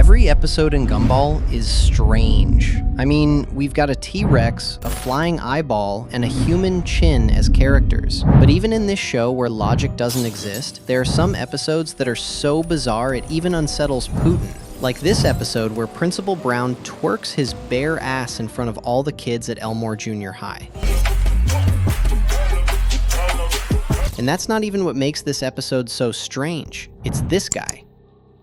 Every episode in Gumball is strange. I mean, we've got a T-Rex, a flying eyeball, and a human chin as characters. But even in this show where logic doesn't exist, there are some episodes that are so bizarre it even unsettles Putin. Like this episode where Principal Brown twerks his bare ass in front of all the kids at Elmore Junior High. And that's not even what makes this episode so strange. It's this guy.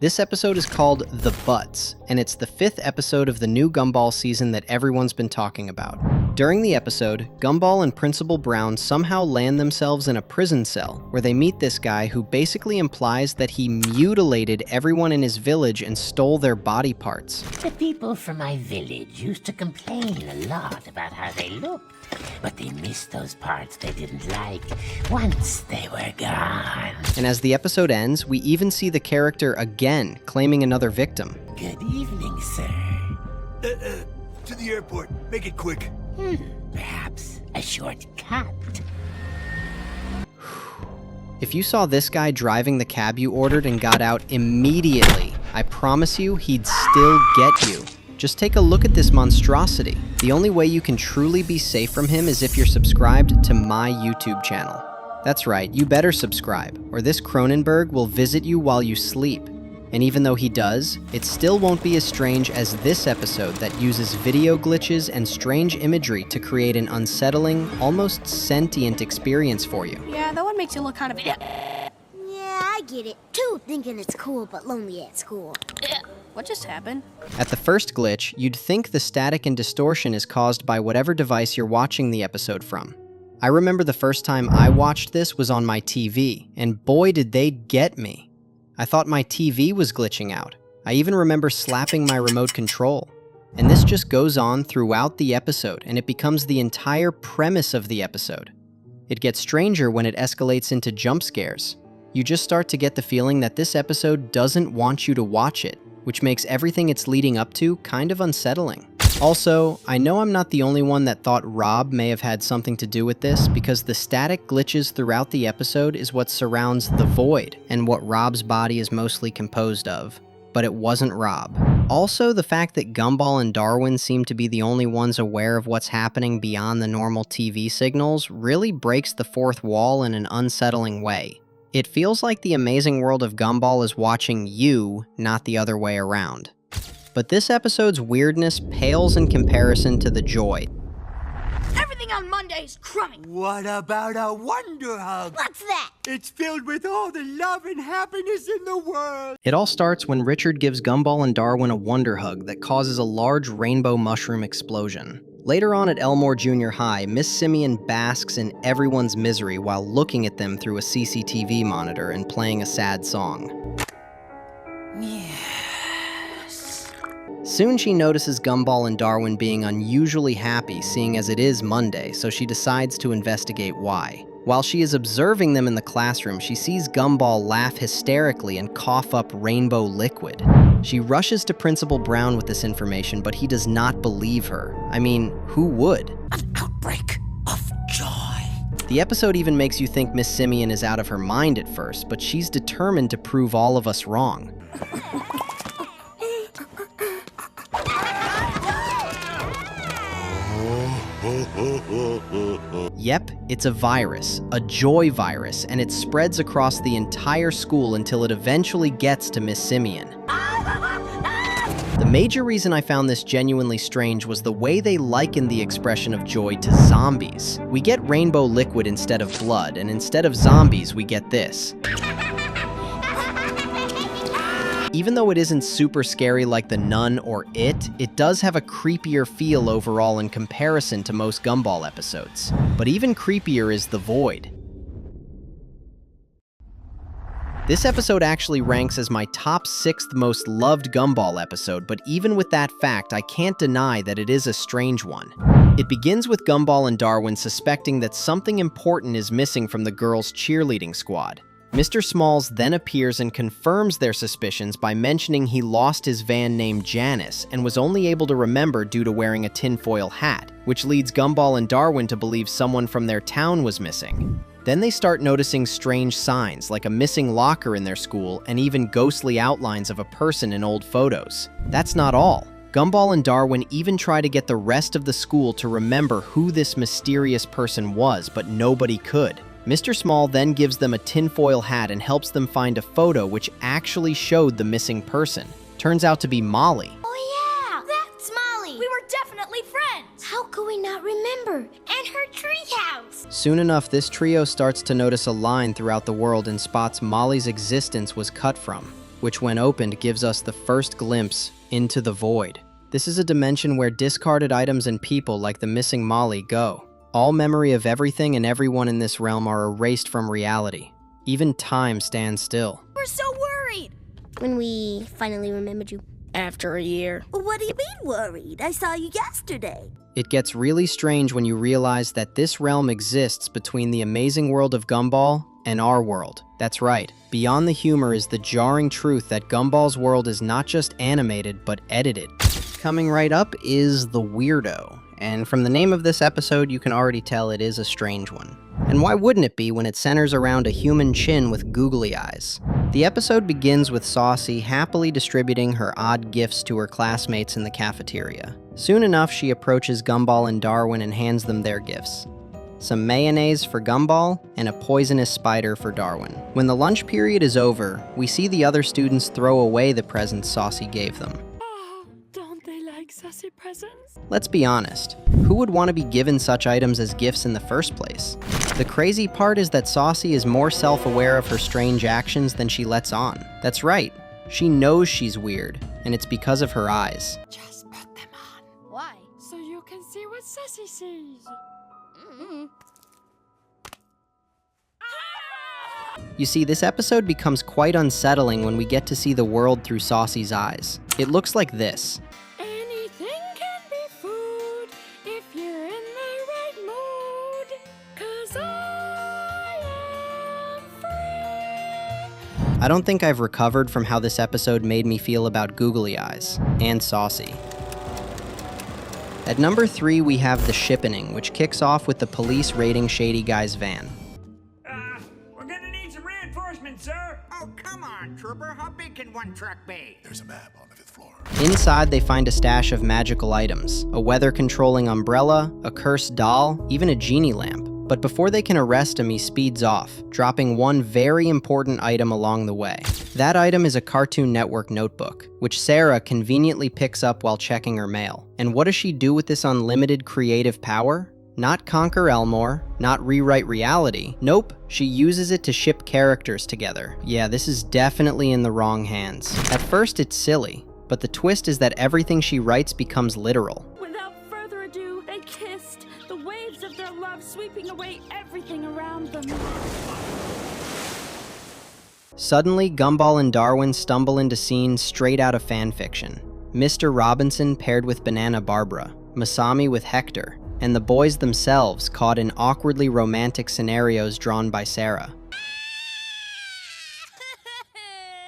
This episode is called The Butts, and it's the 5th episode of the new Gumball season that everyone's been talking about. During the episode, Gumball and Principal Brown somehow land themselves in a prison cell, where they meet this guy who basically implies that he mutilated everyone in his village and stole their body parts. The people from my village used to complain a lot about how they looked, but they missed those parts they didn't like once they were gone. And as the episode ends, we even see the character again claiming another victim. Good evening, sir. To the airport. Make it quick. Perhaps a short cut. If you saw this guy driving the cab you ordered and got out immediately, I promise you he'd still get you. Just take a look at this monstrosity. The only way you can truly be safe from him is if you're subscribed to my YouTube channel. That's right, you better subscribe, or this Cronenberg will visit you while you sleep. And even though he does, it still won't be as strange as this episode that uses video glitches and strange imagery to create an unsettling, almost sentient experience for you. Yeah, that one makes you look kind of... Yeah, I get it. Too, thinking it's cool but lonely at school. What just happened? At the first glitch, you'd think the static and distortion is caused by whatever device you're watching the episode from. I remember the first time I watched this was on my TV, and boy did they get me. I thought my TV was glitching out. I even remember slapping my remote control. And this just goes on throughout the episode, and it becomes the entire premise of the episode. It gets stranger when it escalates into jump scares. You just start to get the feeling that this episode doesn't want you to watch it, which makes everything it's leading up to kind of unsettling. Also, I know I'm not the only one that thought Rob may have had something to do with this, because the static glitches throughout the episode is what surrounds the void, and what Rob's body is mostly composed of. But it wasn't Rob. Also, the fact that Gumball and Darwin seem to be the only ones aware of what's happening beyond the normal TV signals really breaks the fourth wall in an unsettling way. It feels like the amazing world of Gumball is watching you, not the other way around. But this episode's weirdness pales in comparison to the joy. Everything on Monday is crummy. What about a Wonder Hug? What's that? It's filled with all the love and happiness in the world. It all starts when Richard gives Gumball and Darwin a Wonder Hug that causes a large rainbow mushroom explosion. Later on at Elmore Junior High, Miss Simeon basks in everyone's misery while looking at them through a CCTV monitor and playing a sad song. Soon she notices Gumball and Darwin being unusually happy, seeing as it is Monday, so she decides to investigate why. While she is observing them in the classroom, she sees Gumball laugh hysterically and cough up rainbow liquid. She rushes to Principal Brown with this information, but he does not believe her. I mean, who would? An outbreak of joy. The episode even makes you think Miss Simeon is out of her mind at first, but she's determined to prove all of us wrong. Yep, it's a virus, a joy virus, and it spreads across the entire school until it eventually gets to Miss Simeon. The major reason I found this genuinely strange was the way they likened the expression of joy to zombies. We get rainbow liquid instead of blood, and instead of zombies, we get this. Even though it isn't super scary like The Nun or It does have a creepier feel overall in comparison to most Gumball episodes. But even creepier is The Void. This episode actually ranks as my top 6th most loved Gumball episode, but even with that fact, I can't deny that it is a strange one. It begins with Gumball and Darwin suspecting that something important is missing from the girls' cheerleading squad. Mr. Smalls then appears and confirms their suspicions by mentioning he lost his van named Janice and was only able to remember due to wearing a tinfoil hat, which leads Gumball and Darwin to believe someone from their town was missing. Then they start noticing strange signs, like a missing locker in their school and even ghostly outlines of a person in old photos. That's not all. Gumball and Darwin even try to get the rest of the school to remember who this mysterious person was, but nobody could. Mr. Small then gives them a tinfoil hat and helps them find a photo which actually showed the missing person. Turns out to be Molly. Oh yeah, that's Molly. We were definitely friends. How could we not remember? And her treehouse. Soon enough, this trio starts to notice a line throughout the world and spots Molly's existence was cut from, which when opened gives us the first glimpse into the void. This is a dimension where discarded items and people like the missing Molly go. All memory of everything and everyone in this realm are erased from reality. Even time stands still. We're so worried. When we finally remembered you. After a year. What do you mean worried? I saw you yesterday. It gets really strange when you realize that this realm exists between the amazing world of Gumball and our world. That's right. Beyond the humor is the jarring truth that Gumball's world is not just animated, but edited. Coming right up is the weirdo. And from the name of this episode, you can already tell it is a strange one. And why wouldn't it be when it centers around a human chin with googly eyes? The episode begins with Saucy happily distributing her odd gifts to her classmates in the cafeteria. Soon enough, she approaches Gumball and Darwin and hands them their gifts. Some mayonnaise for Gumball, and a poisonous spider for Darwin. When the lunch period is over, we see the other students throw away the presents Saucy gave them. Sassy presents? Let's be honest, who would want to be given such items as gifts in the first place? The crazy part is that Saucy is more self-aware of her strange actions than she lets on. That's right, she knows she's weird, and it's because of her eyes. Just put them on. Why? So you can see what Sassy sees. You see, this episode becomes quite unsettling when we get to see the world through Saucy's eyes. It looks like this. I don't think I've recovered from how this episode made me feel about googly eyes and Saucy. At number 3, we have the shippening, which kicks off with the police raiding Shady Guy's van. We're gonna need some reinforcements, sir. Oh, come on, trooper. How big can one truck be? There's a map on the 5th floor. Inside, they find a stash of magical items, a weather-controlling umbrella, a cursed doll, even a genie lamp. But before they can arrest him, he speeds off, dropping one very important item along the way. That item is a Cartoon Network notebook, which Sarah conveniently picks up while checking her mail. And what does she do with this unlimited creative power? Not conquer Elmore, not rewrite reality. Nope, she uses it to ship characters together. Yeah, this is definitely in the wrong hands. At first, it's silly, but the twist is that everything she writes becomes literal. Without further ado, they kissed, the waves of their love sweeping away everything around them. Suddenly, Gumball and Darwin stumble into scenes straight out of fanfiction. Mr. Robinson paired with Banana Barbara, Masami with Hector, and the boys themselves caught in awkwardly romantic scenarios drawn by Sarah.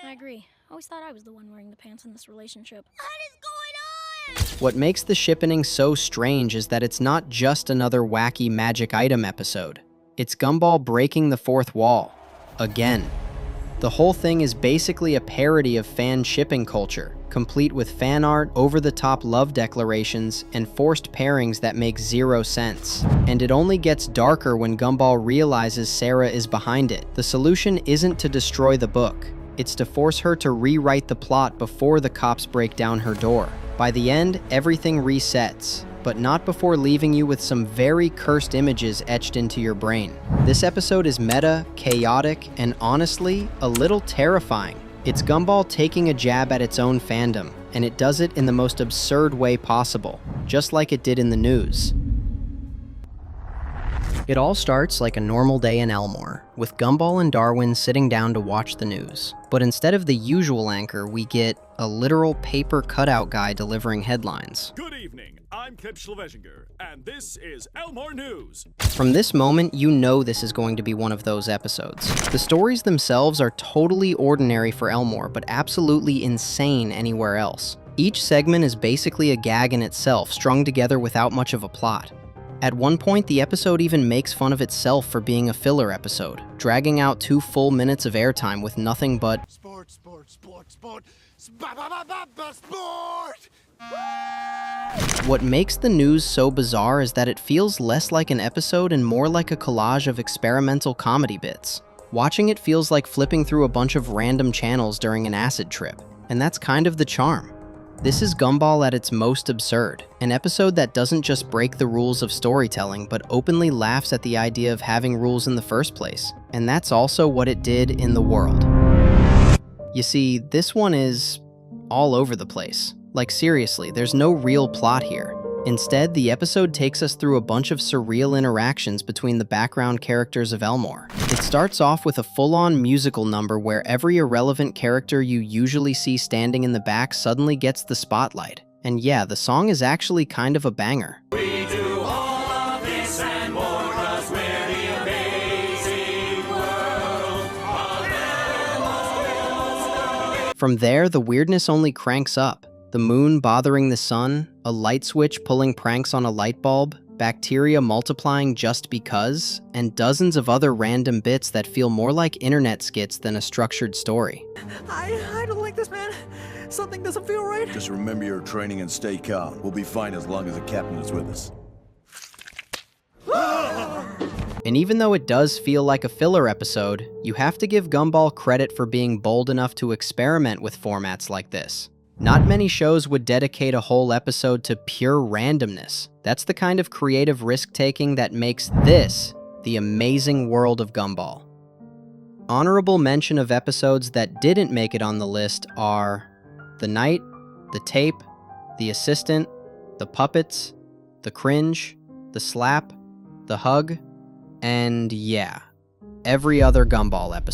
I agree. I always thought I was the one wearing the pants in this relationship. What is going on? What makes the shippening so strange is that it's not just another wacky magic item episode. It's Gumball breaking the fourth wall. Again. The whole thing is basically a parody of fan shipping culture, complete with fan art, over-the-top love declarations, and forced pairings that make zero sense. And it only gets darker when Gumball realizes Sarah is behind it. The solution isn't to destroy the book. It's to force her to rewrite the plot before the cops break down her door. By the end, everything resets, but not before leaving you with some very cursed images etched into your brain. This episode is meta, chaotic, and honestly, a little terrifying. It's Gumball taking a jab at its own fandom, and it does it in the most absurd way possible, just like it did in the news. It all starts like a normal day in Elmore, with Gumball and Darwin sitting down to watch the news. But instead of the usual anchor, we get a literal paper cutout guy delivering headlines. Good evening, I'm Clip Schlevesinger, and this is Elmore News. From this moment, you know this is going to be one of those episodes. The stories themselves are totally ordinary for Elmore, but absolutely insane anywhere else. Each segment is basically a gag in itself, strung together without much of a plot. At one point, the episode even makes fun of itself for being a filler episode, dragging out 2 full minutes of airtime with nothing but sport, sport. What makes the news so bizarre is that it feels less like an episode and more like a collage of experimental comedy bits. Watching it feels like flipping through a bunch of random channels during an acid trip, and that's kind of the charm. This is Gumball at its most absurd, an episode that doesn't just break the rules of storytelling, but openly laughs at the idea of having rules in the first place. And that's also what it did in the world. You see, this one is all over the place. Like seriously, there's no real plot here. Instead, the episode takes us through a bunch of surreal interactions between the background characters of Elmore. It starts off with a full-on musical number where every irrelevant character you usually see standing in the back suddenly gets the spotlight. And yeah, the song is actually kind of a banger. We do all of this and more 'cause we're the amazing world of Elmore. From there, the weirdness only cranks up. The moon bothering the sun, a light switch pulling pranks on a light bulb, bacteria multiplying just because, and dozens of other random bits that feel more like internet skits than a structured story. I don't like this, man. Something doesn't feel right. Just remember your training and stay calm. We'll be fine as long as the captain is with us. And even though it does feel like a filler episode, you have to give Gumball credit for being bold enough to experiment with formats like this. Not many shows would dedicate a whole episode to pure randomness. That's the kind of creative risk-taking that makes this the amazing world of Gumball. Honorable mention of episodes that didn't make it on the list are The Night, The Tape, The Assistant, The Puppets, The Cringe, The Slap, The Hug, and yeah, every other Gumball episode.